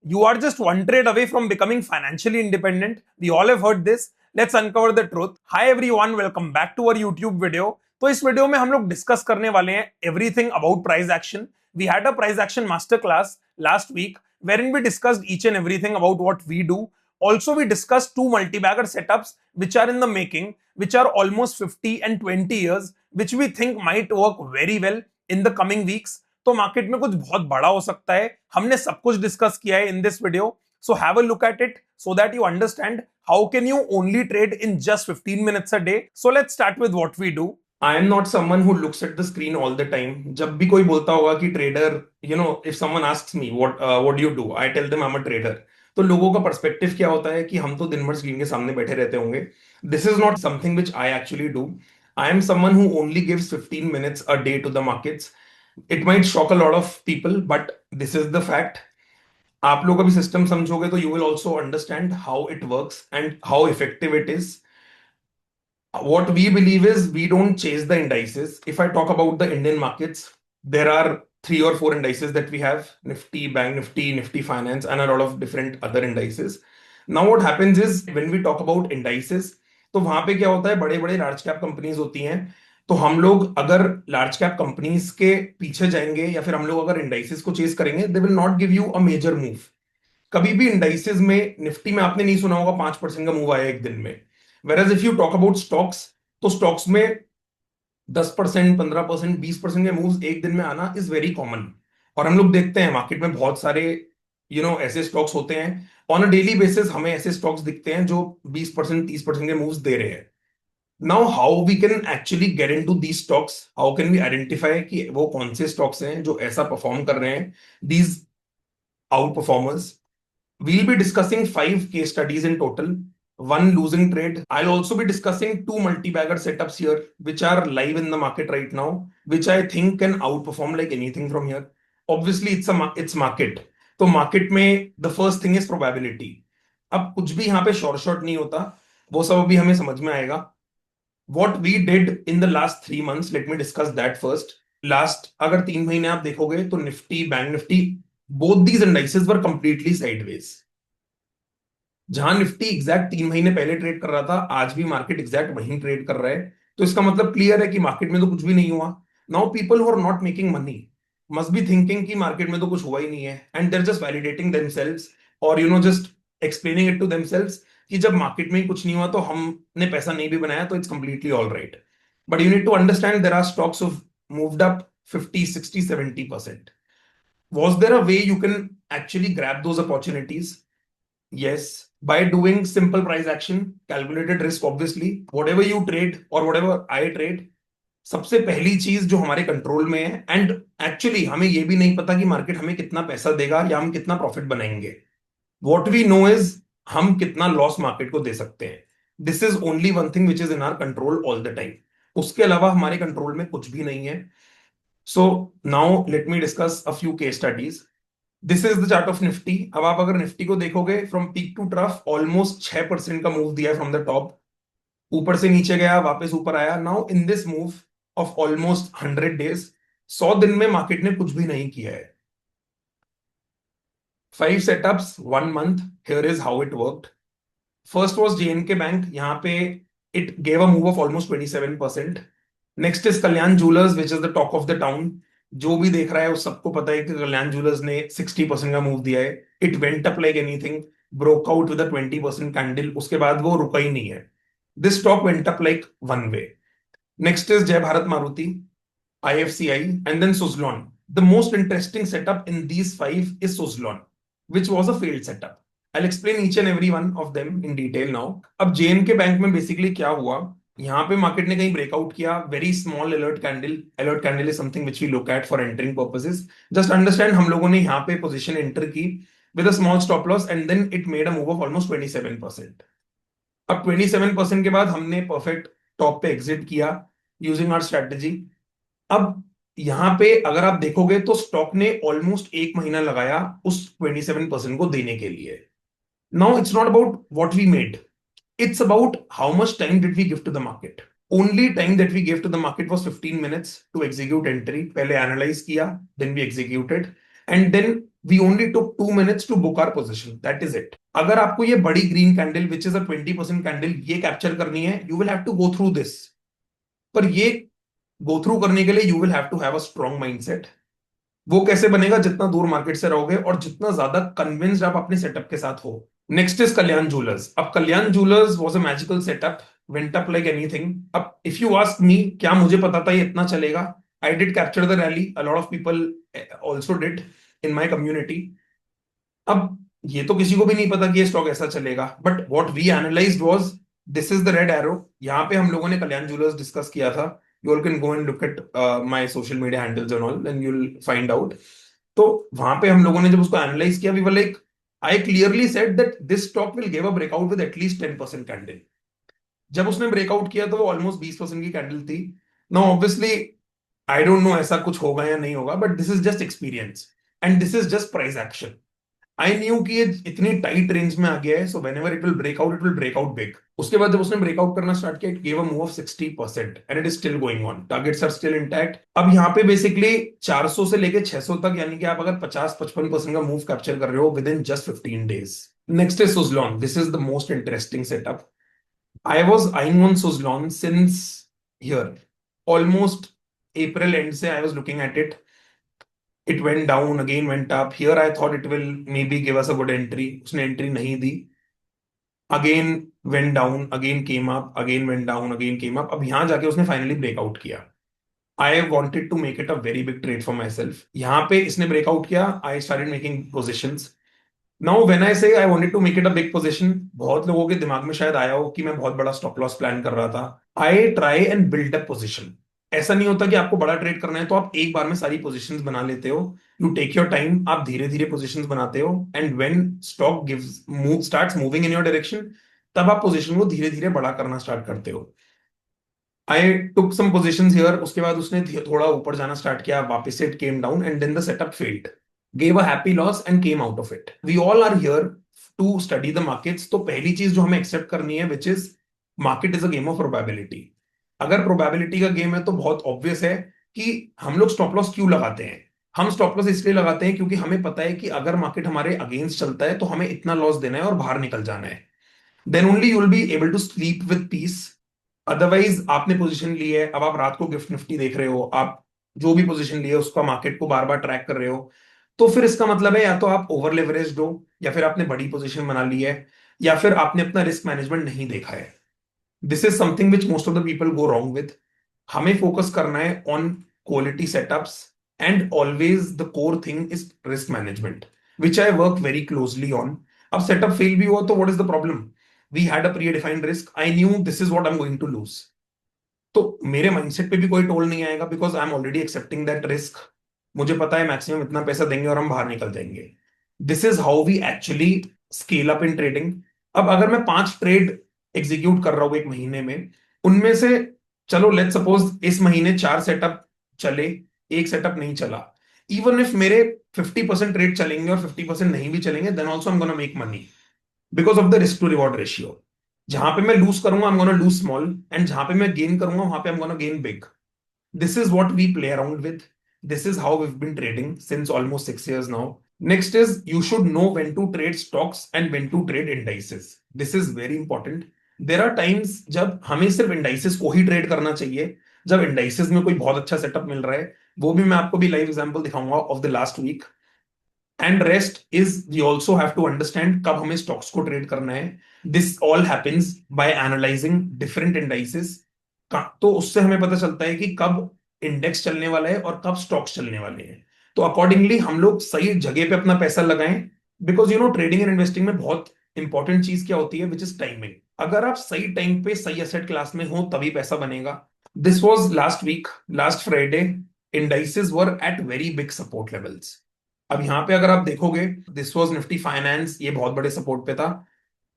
You are just one trade away from becoming financially independent. We all have heard this. Let's uncover the truth. Hi everyone, welcome back to our YouTube video. तो इस video में हम लोग discuss करने वाले हैं everything about price action. We had a price action master class last week wherein we discussed each and everything about what we do. Also, we discussed two multi-bagger setups which are in the making, which are almost 50 and 20 years, which we think might work very well in the coming weeks. तो market में कुछ बहुत बड़ा हो सकता है. हमने सब कुछ डिस्कस किया है in this video. So have a look at it so that you understand how can you only trade in just 15 minutes a day. So let's start with what we do. I am not someone who looks at the screen all the time. जब भी कोई बोलता होगा कि trader, if someone asks me what do you do, I tell them I'm a trader. तो लोगों का perspective क्या होता है कि हम तो दिन भर स्क्रीन के सामने बैठे रहते होंगे. This is not something which I actually do. I am someone who only gives 15 minutes a day to the markets. It might shock a lot of people, but this is the fact. आप लोग अभी system समझोगे तो you will also understand how it works and how effective it is. What we believe is we don't chase the indices. If I talk about the Indian markets, there are 3 or 4 indices that we have: Nifty, Bank Nifty, Nifty Finance, and a lot of different other indices. Now what happens is when we talk about indices, तो वहां पे क्या होता है, बड़े बड़े large cap companies होती हैं. तो हम लोग अगर लार्ज कैप कंपनीज के पीछे जाएंगे या फिर हम लोग अगर इंडाइसेस को चेस करेंगे, they will not give you a major move. कभी भी इंडाइसेस में, निफ्टी में आपने नहीं सुना होगा 5% का मूव आया एक दिन में. Whereas if you talk about stocks, तो स्टॉक्स में 10%, 15%, 20% के मूव्स एक दिन में आना इज वेरी कॉमन. और हम लोग देखते हैं मार्केट में बहुत सारे ऐसे स्टॉक्स होते हैं. ऑन अ डेली बेसिस हमें ऐसे स्टॉक्स दिखते हैं जो 20%, 30% के मूव्स दे रहे हैं. Now how we can actually get into these stocks, how can we identify कि वो कौन से स्टॉक्स हैं जो ऐसा परफॉर्म कर रहे हैं, these out performers. We'll be discussing 5 case studies in total, one losing trade. I'll also be discussing 2 multi-bagger setups here, which are live in the market right now, which I think can outperform like anything from here. Obviously, it's market. तो market में the first thing is probability. अब कुछ भी यहाँ पे short नहीं होता, वो सब अभी हमें समझ में आएगा. What we did in the last 3 months, let me discuss that first. Last अगर 3 महीने आप देखोगे तो Nifty, bank Nifty, both these indices were completely sideways. जहां निफ्टी एग्जैक्ट 3 महीने पहले ट्रेड कर रहा था, आज भी मार्केट एग्जैक्ट वहीं ट्रेड कर रहा है. तो इसका मतलब क्लियर है कि मार्केट में तो कुछ भी नहीं हुआ. Now people who are not making money must be thinking कि मार्केट में तो कुछ हुआ ही नहीं है, and they're just validating themselves, और just explaining it to themselves कि जब मार्केट में ही कुछ नहीं हुआ तो हमने पैसा नहीं भी बनाया तो it's completely all right. But you need to understand there are stocks of moved up 50, 60, 70%. Was there a way you can actually grab those opportunities? Yes, by doing simple price action, calculated risk, obviously. Whatever you trade or whatever I trade, सबसे पहली चीज जो हमारे control में है, and actually हमें ये भी नहीं पता कि मार्केट हमें कितना पैसा देगा या हम कितना प्रॉफिट बनाएंगे. वॉट वी नो इज हम कितना लॉस मार्केट को दे सकते हैं. This is only one thing which is in our control all the time. उसके अलावा हमारे कंट्रोल में कुछ भी नहीं है. So now let me discuss a few case studies. This is the chart of Nifty. अब आप अगर निफ्टी को देखोगे from peak to trough almost 6% का मूव दिया है फ्रॉम द टॉप. ऊपर से नीचे गया, वापस ऊपर आया. Now in this move of almost 100 days, 100 दिन में मार्केट ने कुछ भी नहीं किया है. 5 setups, 1 month. Here is how it worked. First was JNK Bank. यहाँ पे it gave a move of almost 27%. Next is Kalyan Jewellers, which is the talk of the town. जो भी देख रहा है उस सबको पता है कि कल्याण ज्वेलर्स ने 60% का मूव दिया है. It went up like anything, broke out with 20% candle, उसके बाद वो रुका ही नहीं है. This stock went up like one way. Next is Jay Bharat Maruti, IFCI, and then Suzlon. The most interesting setup in these 5 is Suzlon, which was a failed setup. I'll explain each and every one of them in detail now. अब JNK bank में basically क्या हुआ, यहाँ पे market ने कहीं breakout किया. Very small alert candle. Alert candle is something which we look at for entering purposes. Just understand, हम लोगों ने यहाँ पे पोजीशन एंटर की with a small stop loss, and then it made a move of almost 27%. अब 27% के बाद हमने परफेक्ट टॉप पे एग्जिट किया यूजिंग आवर स्ट्रेटेजी. अब यहां पे अगर आप देखोगे तो स्टॉक ने ऑलमोस्ट 1 महीना लगाया उस 27% को देने के लिए. Now it's not about what we made, it's about how much time did we give to the market. Only time that we gave to the market was 15 minutes to execute entry. पहले analyze किया, then we executed. And then we only took 2 minutes to book our position, that is it. अगर आपको ये बड़ी green candle which is a 20% candle ये capture करनी है, you will have to go through this. पर ये गो थ्रू करने के लिए you will have to have a strong mindset. वो कैसे बनेगा? जितना दूर मार्केट से रहोगे और जितना ज्यादा कन्विंस्ड आप अपने सेटअप के साथ हो. Next is Kalyan Jewellers. अब Kalyan Jewellers was a magical setup, went up like anything. अब इफ यू आस्क मी, क्या मुझे पता था ये इतना चलेगा? I did capture the rally, a lot of people also did in my community. अब ये तो किसी को भी नहीं पता कि ये स्टॉक ऐसा चलेगा, but what we analysed was, this is the red arrow. यहाँ पे हम लोगों ने कल्याण ज्वेलर्स डिस्कस किया था. You all can go and look at my social media handles and all, then you'll find out. तो वहां पे हम लोगों ने जब उसको एनालाइज किया, we were like, I clearly said that this stock will give a breakout with at least 10% candle. जब उसने ब्रेकआउट किया तो वो ऑलमोस्ट 20% की कैंडल थी. Now obviously I don't know ऐसा कुछ होगा या नहीं होगा, but this is just experience and this is just price action. I knew कि ये इतनी टाइट रेंज में आ गया है, so whenever it will break out, it will break out big. उसके बाद जब उसने ब्रेकआउट करना स्टार्ट किया, it gave a move of 60% and it is still going on. Targets are still intact. अब यहाँ पे बेसिकली 400 से लेके 600 तक, यानी कि आप अगर 50-55% का मूव कैप्चर कर रहे हो with in just 15 days. Next is Suzlon. This is the most interesting setup. I was eyeing on Suzlon since here. Almost April end से I was looking at it. It went down, again went up. Here I thought it will maybe give us a good entry. उसने entry नहीं दी. Again went down, again came up, again went down, again came up. अब यहाँ जाके उसने finally breakout किया. I wanted to make it a very big trade for myself. यहाँ पे इसने breakout किया. I started making positions. Now when I say I wanted to make it a big position, बहुत लोगों के दिमाग में शायद आया हो कि मैं बहुत बड़ा स्टॉप लॉस प्लान कर रहा था. I try and build up position. ऐसा नहीं होता कि आपको बड़ा ट्रेड करना है तो आप एक बार में सारी पोजीशंस बना लेते हो. यू टेक योर टाइम, आप धीरे धीरे पोजीशंस बनाते हो, and when stock gives move starts moving in your direction, तब आप पोजीशन को धीरे धीरे बड़ा करना स्टार्ट करते हो. आई टुक सम पोजीशंस हियर. उसके बाद उसने थोड़ा ऊपर जाना स्टार्ट किया, वापस से it came down and then the setup failed, gave a happy loss and came out of it. We all are here to study the markets. तो पहली चीज जो हमें एक्सेप्ट करनी है, which is market is a game of probability. अगर probability का game है तो बहुत ऑब्वियस है कि हम लोग स्टॉप लॉस क्यों लगाते हैं. हम स्टॉप लॉस इसलिए लगाते हैं क्योंकि हमें पता है कि अगर मार्केट हमारे अगेंस्ट चलता है तो हमें इतना लॉस देना है और बाहर निकल जाना है. Then only you will be able to sleep with peace. Otherwise आपने पोजीशन ली है, अब आप रात को गिफ्ट निफ्टी देख रहे हो, आप जो भी पोजीशन ली है उसका मार्केट को बार बार ट्रैक कर रहे हो, तो फिर इसका मतलब है या तो आप ओवर लेवरेज्ड हो, या फिर आपने बड़ी पोजीशन बना ली है, या फिर आपने अपना रिस्क मैनेजमेंट नहीं देखा है. This is something which most of the people go wrong with. हमें फोकस करना है on quality setups, and always the core thing is risk management, which I work very closely on. अब setup fail भी हुआ तो what is the problem? We had a predefined risk. I knew this is what I am going to lose. तो मेरे mindset पे भी कोई toll नहीं आएगा, because I am already accepting that risk. मुझे पता है मैक्सिमम इतना पैसा देंगे और हम बाहर निकल जाएंगे. This is how we actually scale up in trading. अब अगर मैं 5 ट्रेड एग्जीक्यूट कर रहा हूं एक महीने में, उनमें से चलो लेट्स सपोज इस महीने 4 सेटअप चले, एक सेटअप नहीं चला. इवन इफ मेरे 50% ट्रेड चलेंगे और 50% नहीं भी चलेंगे, then also I am gonna make money because of the risk to reward ratio. जहां पे मैं लूज करूंगा I am gonna lose small, and जहां पे मैं गेन करूंगा वहां पे I am gonna gain big. This is what we play around with. This is how we've been trading since almost 6 years now. Next is you should know when to trade stocks and when to trade indices. This is very important. There are times जब हमें सिर्फ indices को ही trade करना चाहिए, जब indices में कोई बहुत अच्छा सेटअप मिल रहा है. वो भी मैं आपको भी लाइव एग्जांपल दिखाऊंगा of the last week. And rest is we also have to understand कब हमें स्टॉक्स को ट्रेड करना है. This all happens by analysing different indices. तो उससे हमें पता चलता है कि कब इंडेक्स चलने वाला है और कब स्टॉक्स चलने वाले हैं. तो अकॉर्डिंगली हम लोग सही जगह पे अपना पैसा लगाएं, because you know trading and investing में बहुत इंपॉर्टेंट चीज क्या होती है, विच इज टाइमिंग. अगर आप सही टाइम पे सही एसेट क्लास में हो तभी पैसा बनेगा. This was last week, last Friday, indices were at very big support levels. अब यहाँ पे अगर आप देखोगे, दिस वॉज निफ्टी फाइनेंस, ये बहुत बड़े सपोर्ट पे था.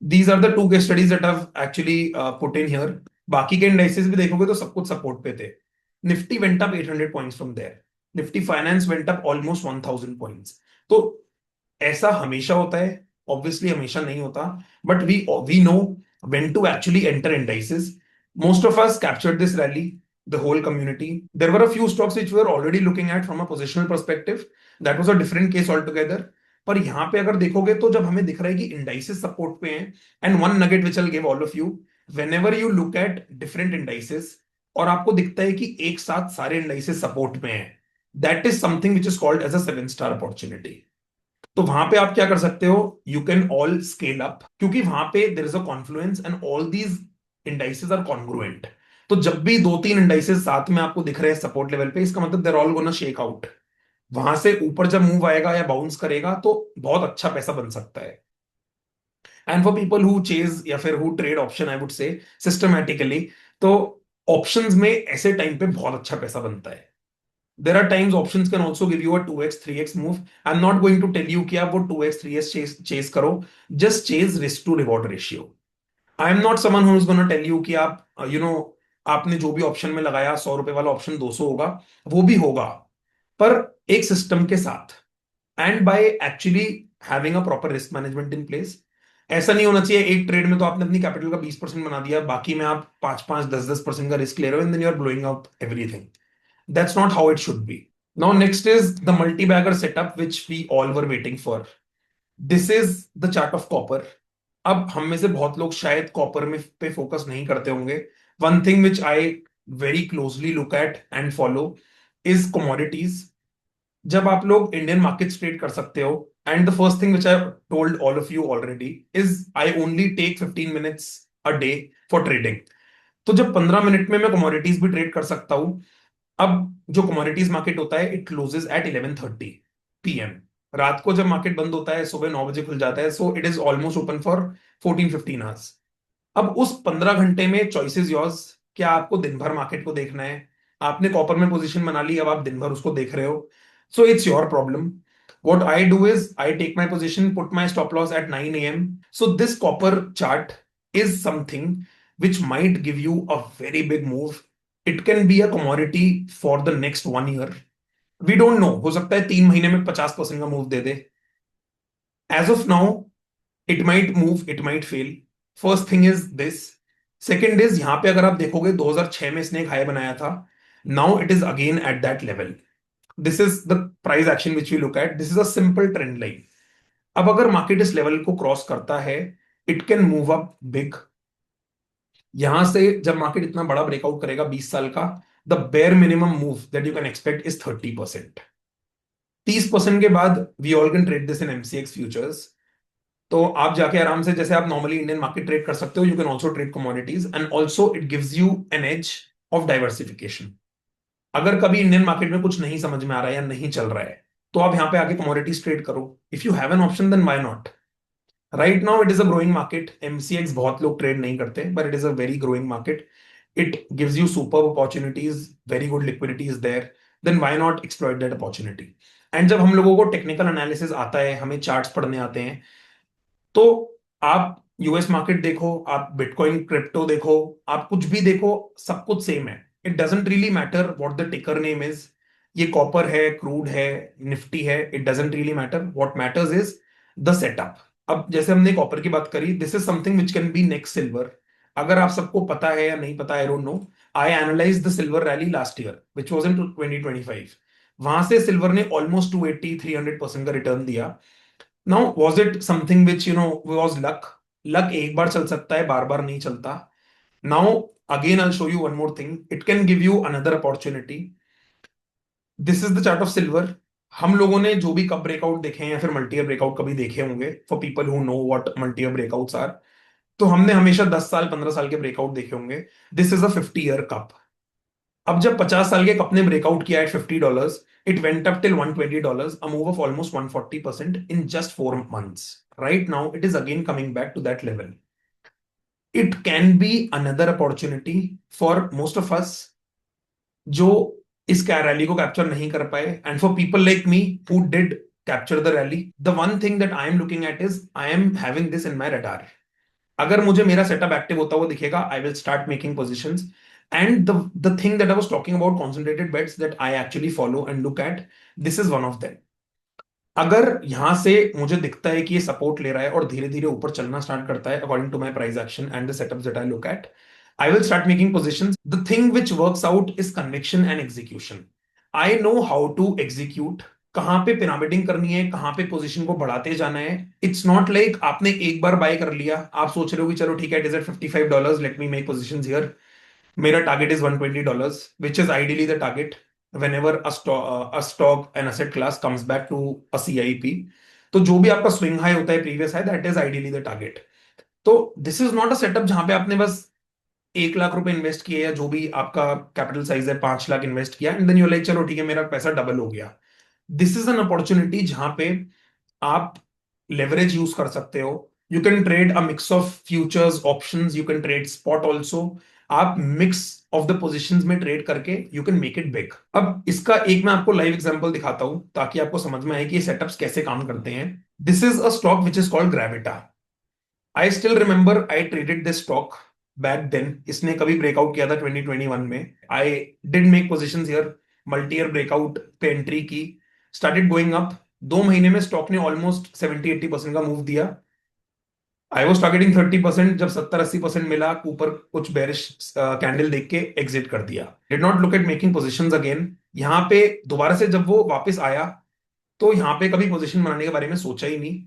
These are the 2 case studies that have actually put in here. बाकी के इंडाइसेस भी देखोगे तो सब कुछ सपोर्ट पे थे. Nifty went up 800 points from there. Nifty Finance went up almost 1000 points. तो ऐसा हमेशा होता है? ऑब्वियसली हमेशा नहीं होता, but we know when to actually enter indices. Most of us captured this rally. the whole community. There were a few stocks which we were already looking at from a positional perspective. That was a different case altogether. पर यहाँ पे अगर देखोगे तो जब हमें दिख रहा है कि इंडाइसेस सपोर्ट पे हैं, and one nugget which I give all of you, whenever you look at different indices और आपको दिखता है कि एक साथ सारे इंडाइसेस सपोर्ट पे हैं, that is something which is called as a 7 star opportunity. तो वहां पे आप क्या कर सकते हो, you can all scale up, क्योंकि वहां पे there is a confluence and all these indices are congruent. तो जब भी दो तीन इंडाइसेस साथ में आपको दिख रहे हैं सपोर्ट लेवल पे, इसका मतलब they're all gonna shake out. वहां से ऊपर जब मूव आएगा या बाउंस करेगा तो बहुत अच्छा पैसा बन सकता है. And for people who chase या फिर who trade option, I would say systematically, तो ऑप्शंस में ऐसे टाइम पे बहुत अच्छा पैसा बनता है. There are times options can also give you a 2x 3x move. I'm not going to tell you कि आप वो 2x 3x chase करो. Just chase risk to reward ratio. I am not someone who is going to tell you कि आप आपने जो भी option में लगाया, 100 रुपए वाला ऑप्शन 200 होगा, वो भी होगा, पर एक सिस्टम के साथ, and by actually having a proper risk management in place. ऐसा नहीं होना चाहिए एक ट्रेड में तो आपने अपनी कैपिटल का 20% बना दिया, बाकी में आप 5-5 10-10% का रिस्क ले रहे हो, and then you are blowing up everything. That's not how it should be. Now, next is the multi-bagger setup, which we all were waiting for. This is the chart of copper. अब हम में से बहुत लोग शायद copper में पे focus नहीं करते होंगे. One thing which I very closely look at and follow is commodities. जब आप लोग इंडियन मार्केट्स ट्रेड कर सकते हो, and the first thing which I told all of you already is I only take 15 minutes a day for trading. तो जब 15 minute में मैं कमोडिटीज भी ट्रेड कर सकता हूं. अब जो कमोडिटीज मार्केट होता है, इट क्लोजेस एट 11:30 PM. रात को जब मार्केट बंद होता है, सुबह 9 बजे खुल जाता है, so it is almost open for 14-15 hours. अब उस 15 घंटे में चॉइसेस योर्स. क्या आपको दिन भर मार्केट को देखना है? आपने कॉपर में पोजीशन बना ली, अब आप दिन भर उसको देख रहे हो, so it's your problem. What I do is I take my position, put my stop loss at 9 a.m. So this copper chart is something which might give you a very big move. It can be a commodity for the next 1 year. We don't know. हो सकता है 3 महीने में 50% का move they they. As of now, it might move, it might fail. First thing is this. Second is यहां पे अगर आप देखोगे 2006 में इसने एक हाई बनाया था. Now it is again at that level. This is the price action which we look at. This is a simple trend line. अब अगर मार्केट इस लेवल को क्रॉस करता है, it can move up big. यहां से जब मार्केट इतना बड़ा ब्रेकआउट करेगा 20 साल का, the bare minimum move that you can expect is 30%. 30% के बाद we all can trade this in MCX futures. तो आप जाके आराम से, जैसे आप नॉर्मली इंडियन मार्केट ट्रेड कर सकते हो, you can also trade commodities, and also it gives you an edge of diversification. अगर कभी इंडियन मार्केट में कुछ नहीं समझ में आ रहा है या नहीं चल रहा है, तो आप यहां पे आके कमोडिटीज ट्रेड करो. If you have an option then why not. Right now it is a growing market. MCX बहुत लोग ट्रेड नहीं करते, but it is a very growing market. It gives you super opportunities, very good liquidity is there, then why not exploit that opportunity. And जब हम लोगों को technical analysis आता है, हमें चार्ट्स पढ़ने आते हैं, तो आप यूएस मार्केट देखो, आप बिटकॉइन क्रिप्टो देखो, आप कुछ भी देखो, सब कुछ सेम है. It doesn't really matter what the टिकर नेम इज. ये कॉपर है, क्रूड है, निफ्टी है, it doesn't really matter. What matters is the setup. अब जैसे हमने कॉपर की बात करी, this is something which can be next silver. अगर आप सबको पता है या नहीं पता, आई don't no. I analyse the silver rally last year which was in 2025. वहां से सिल्वर ने ऑलमोस्ट 280-300% का रिटर्न दिया. Now was it something which was luck? Luck एक बार चल सकता है, बार बार नहीं चलता. Now again I show you one more thing. It can give you another opportunity. This is the chart of silver. हम लोगों ने जो भी कप ब्रेकआउट देखे हैं या फिर मल्टी ईयर ब्रेकआउट कभी देखे होंगे, for people who know what multi year breakouts are, तो हमने हमेशा 10 साल 15 साल के ब्रेकआउट देखे होंगे. This is a 50 year cup. अब जब 50 साल के कप ने ब्रेकआउट किया eight $50, it went up till $120, a move of almost 140% in just 4 months. Right now, it is again coming back to that level. It can be another opportunity for most of us जो इस rally को capture नहीं कर पाए, and for people like me who did capture the rally. The one thing that I am looking eight is I am having this in my radar. अगर मुझे मेरा setup active होता हुआ दिखेगा, I will start making positions. And the thing that I was talking about, concentrated bets that I actually follow and look at, this is one of them. अगर यहां से मुझे दिखता है कि ये सपोर्ट ले रहा है और धीरे धीरे ऊपर चलना स्टार्ट करता है, according to my price action and the setups that I look at, I will start making positions. The thing which works out is conviction and execution. I know how to execute. कहां पे pyramiding करनी है, कहां पे position को बढ़ाते जाना है. इट्स नॉट लाइक आपने एक बार बाय कर लिया, आप सोच रहे हो कि चलो ठीक है, it is at $55, let me make positions here. मेरा target is $120, which is ideally the target whenever a stock an asset class comes back to a CIP. तो जो भी आपका स्विंग हाई होता है, previous high, that is ideally the target. तो this is not a setup जहां पे आपने बस 1 लाख रुपए इन्वेस्ट किए, या जो भी आपका कैपिटल साइज है 5 लाख इन्वेस्ट किया, एंड देन यू लाइक चलो ठीक है मेरा पैसा डबल हो गया. दिस इज एन अपॉर्चुनिटी जहां पे आप लेवरेज यूज कर सकते हो. You can trade a mix of futures options, you can trade spot also. आप मिक्स ऑफ द पोजिशन में ट्रेड करके you can make it big. अब इसका एक मैं आपको लाइव एग्जांपल दिखाता हूं ताकि आपको समझ में आए कि ये सेटअप्स कैसे काम करते हैं. This is a stock which is called Gravita. I still remember I traded this stock back then. इसने कभी ब्रेकआउट किया था 2021 में. I did make positions here, multi year breakout पे एंट्री की, स्टार्टेड गोइंग अप. 2 महीने में स्टॉक ने ऑलमोस्ट 70-80% का मूव दिया. I was targeting 30%. जब 70-80% मिला, ऊपर कुछ बेरिश कैंडल देख के एग्जिट कर दिया. Did not look at making positions again. यहाँ पे दोबारा से जब वो वापस आया, तो यहाँ पे कभी पोजीशन बनाने के बारे में सोचा ही नहीं.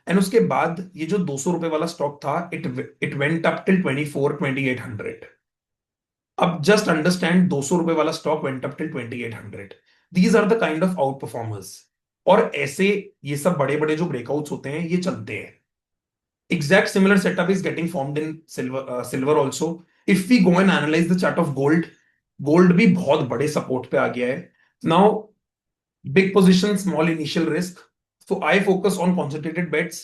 एंड उसके बाद ये जो ₹200 वाला स्टॉक था, इट वेंट अप टिल 24-2800. अब जस्ट अंडरस्टैंड, ₹200 वाला stock went up till 2800. These are the kind of outperformers. और ऐसे ये सब बड़े बड़े जो ब्रेकआउट्स होते हैं ये चलते हैं. Exact similar setup is getting formed in silver also. If we go and analyse the chart of gold, gold भी बहुत बड़े सपोर्ट पे आ गया है now. Big position, small initial risk. So I focus on concentrated bets.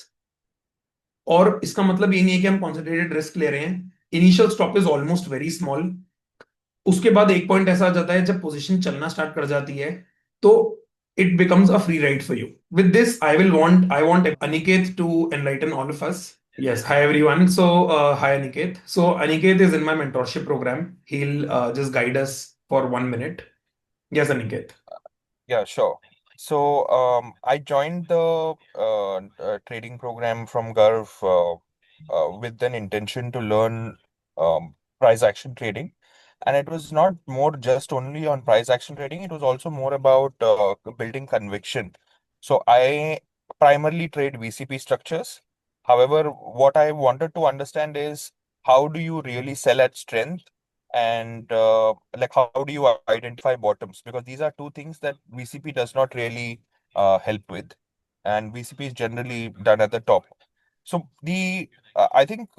और इसका मतलब ये नहीं है कि हम concentrated risk ले रहे हैं. Initial stop is almost very small. उसके बाद एक पॉइंट ऐसा आ जाता है जब पोजीशन चलना स्टार्ट कर जाती है, तो it becomes a free ride for you. With this, I want Aniket to enlighten all of us. Yes, hi everyone. So, hi Aniket. So, Aniket is in my mentorship program. He'll just guide us for 1 minute. Yes, Aniket. Yeah, sure. So, I joined the trading program from Garv with an intention to learn price action trading. And it was not more just only on price action trading, it was also more about building conviction. So, I primarily trade VCP structures. However, what I wanted to understand is how do you really sell at strength? And like how do you identify bottoms, because these are two things that VCP does not really help with, and VCP is generally done at the top. So the I think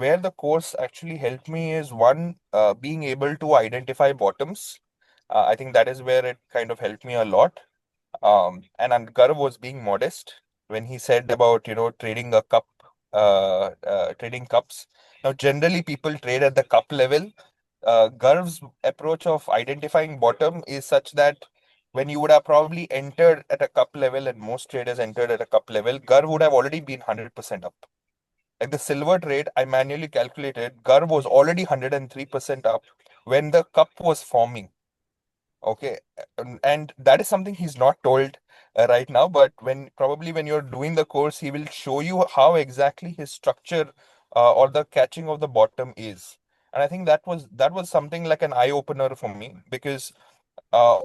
where the course actually helped me is one, being able to identify bottoms. I think that is where it kind of helped me a lot. And Gaurav was being modest when he said about, trading a cup, trading cups. Now, generally, people trade at the cup level. Gaurav's approach of identifying bottom is such that when you would have probably entered at a cup level, and most traders entered at a cup level, Gaurav would have already been 100% up. Like the silver trade, I manually calculated, Gaurav was already 103% up when the cup was forming. Okay, and that is something he's not told right now, but when you're doing the course, he will show you how exactly his structure or the catching of the bottom is. And I think that was something like an eye opener for me, because uh,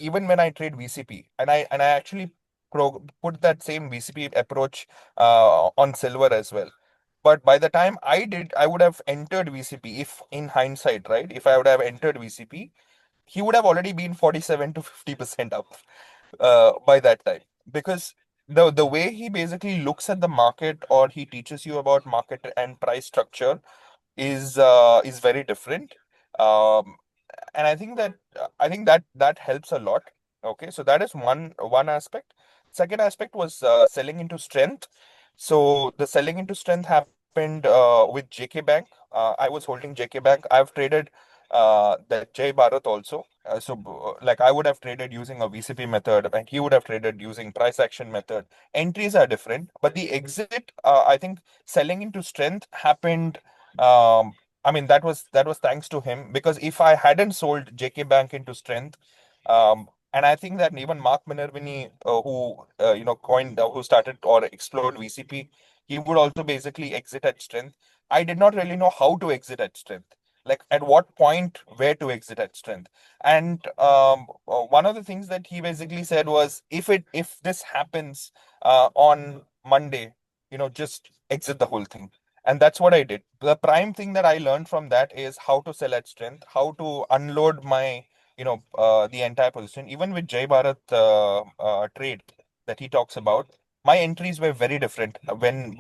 even when I trade VCP, and I actually put that same VCP approach on silver as well. But by the time I did, I would have entered VCP, if in hindsight, right? If I would have entered VCP, he would have already been 47 to 50% up by that time, because the way he basically looks at the market, or he teaches you about market and price structure, is very different. um, and I think that helps a lot. Okay, so that is one aspect. Second aspect was selling into strength. So the selling into strength happened with JK Bank. I was holding JK Bank. I've traded the Jay Bharat also. Like I would have traded using a VCP method, and he would have traded using price action method. Entries are different, but the exit, I think, selling into strength happened. I mean, that was thanks to him, because if I hadn't sold JK Bank into strength, and I think that even Mark Minervini, who coined, who started or explored VCP, he would also basically exit at strength. I did not really know how to exit at strength. like at what point where to exit at strength. And one of the things that he basically said was, if this happens on Monday, just exit the whole thing. And that's what I did. The prime thing that I learned from that is how to sell at strength, how to unload my, the entire position. Even with Jai Bharat trade that he talks about, my entries were very different. When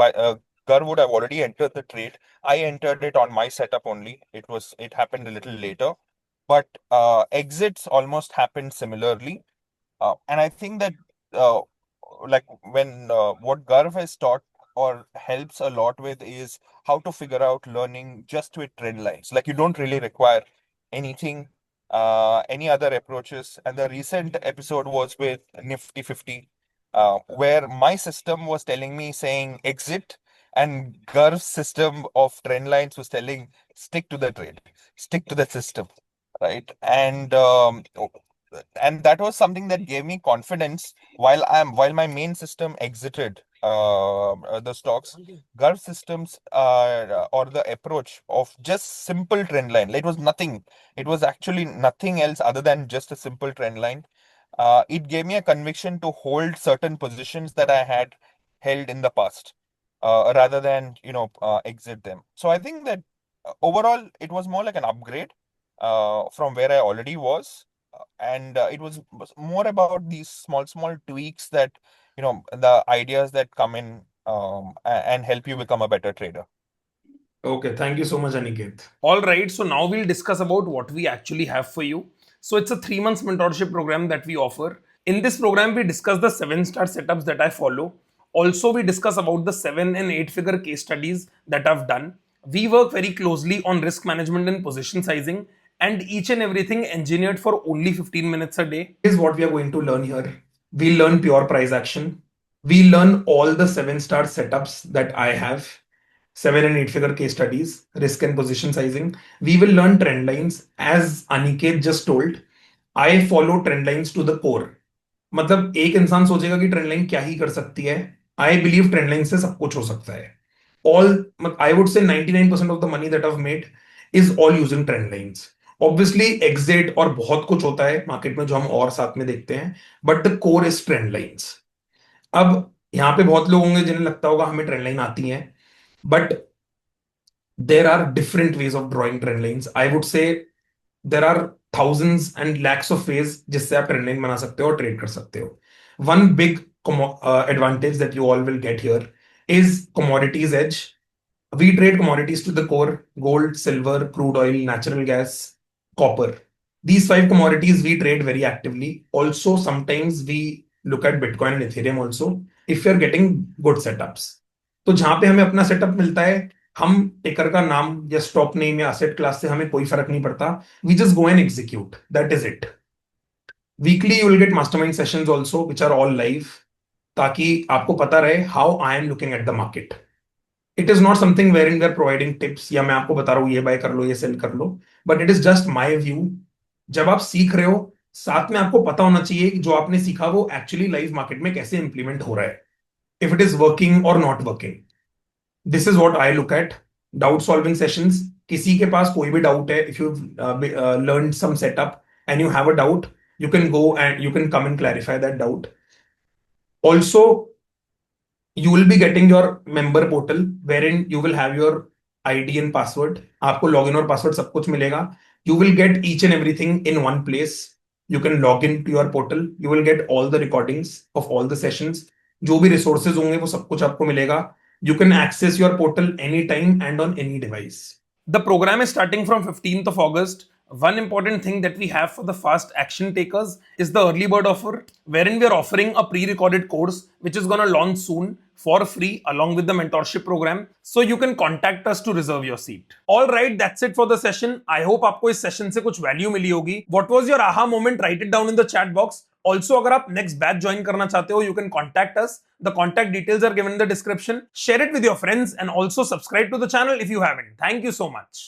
Gar would have already entered the trade, I entered it on my setup only. It happened a little later, but exits almost happened similarly. And I think that uh, like when what Garv has taught or helps a lot with is how to figure out learning just with trend lines. Like you don't really require anything, any other approaches. And the recent episode was with Nifty 50, where my system was telling me saying exit, and Garv's system of trend lines was telling stick to the trade, stick to the system, right? And that was something that gave me confidence while my main system exited the stocks. Gulf systems or the approach of just simple trend line, it was nothing, it was actually nothing else other than just a simple trend line. It gave me a conviction to hold certain positions that I had held in the past, rather than exit them. So I think that overall it was more like an upgrade from where I already was. And it was more about these small tweaks that, the ideas that come in, and help you become a better trader. Okay, thank you so much, Aniket. All right, so now we'll discuss about what we actually have for you. So it's a 3 months mentorship program that we offer. In this program, we discuss the 7-star setups that I follow. Also, we discuss about the 7 and 8 figure case studies that I've done. We work very closely on risk management and position sizing, and each and everything engineered for only 15 minutes a day. Is what we are going to learn here. We learn pure price action. We learn all the 7-star setups that I have, 7 and 8 figure case studies, risk and position sizing. We will learn trend lines. As Aniket just told, I follow trend lines to the core. मतलब एक इंसान सोचेगा कि trend line क्या ही कर सकती है. I believe trend line से सब कुछ हो सकता है. All I would say 99% of the money that I made is all using trend lines. Obviously exit और बहुत कुछ होता है मार्केट में जो हम और साथ में देखते हैं, but the core is trend lines. अब यहां पे बहुत लोग होंगे जिन्हें लगता होगा हमें ट्रेंड लाइन आती है, but there are different ways of drawing trend lines. I would say there are thousands and lakhs of ways जिससे आप ट्रेंड लाइन बना सकते हो और ट्रेड कर सकते हो. One big advantage that you all will get here is commodities edge. We trade commodities to the core: gold, silver, crude oil, natural gas, copper. These 5 commodities we trade very actively. Also, sometimes we look at Bitcoin and Ethereum also if you're getting good setups. तो जहां पे हमें अपना setup मिलता है, हम टिकर का नाम या स्टॉक नेम या असेट क्लास से हमें कोई फर्क नहीं पड़ता. We just go and execute, that is it. Weekly you will get mastermind sessions also which are all live, ताकि आपको पता रहे how I am looking at the market. It is not something wherein we are providing tips या मैं आपको बता रहा हूं ये बाय कर लो, ये सेल कर लो, but it is just my view. जब आप सीख रहे हो, साथ में आपको पता होना चाहिए कि जो आपने सीखा वो एक्चुअली लाइव मार्केट में कैसे इंप्लीमेंट हो रहा है, इफ इट इज वर्किंग और not working. This is what I look at. Doubt solving sessions, किसी के पास कोई भी डाउट है, if you learn some setup and you have a doubt, you can go and you can come and clarify that doubt. Also, you will be getting your member portal wherein you will have your ID and password. आपको login और password सब कुछ मिलेगा. You will get each and everything in one place. You can log in to your portal. You will get all the recordings of all the sessions. जो भी resources होंगे वो सब कुछ आपको मिलेगा. You can access your portal anytime and on any device. The program is starting from 15th of August. One important thing that we have for the fast action takers is the early bird offer, wherein we are offering a pre-recorded course which is going to launch soon for free along with the mentorship program. So you can contact us to reserve your seat. All right, that's it for the session. I hope आपको इस session से कुछ value मिली होगी. What was your aha moment? Write it down in the chat box. Also, अगर आप next batch join करना चाहते हो, you can contact us. The contact details are given in the description. Share it with your friends and also subscribe to the channel if you haven't. Thank you so much.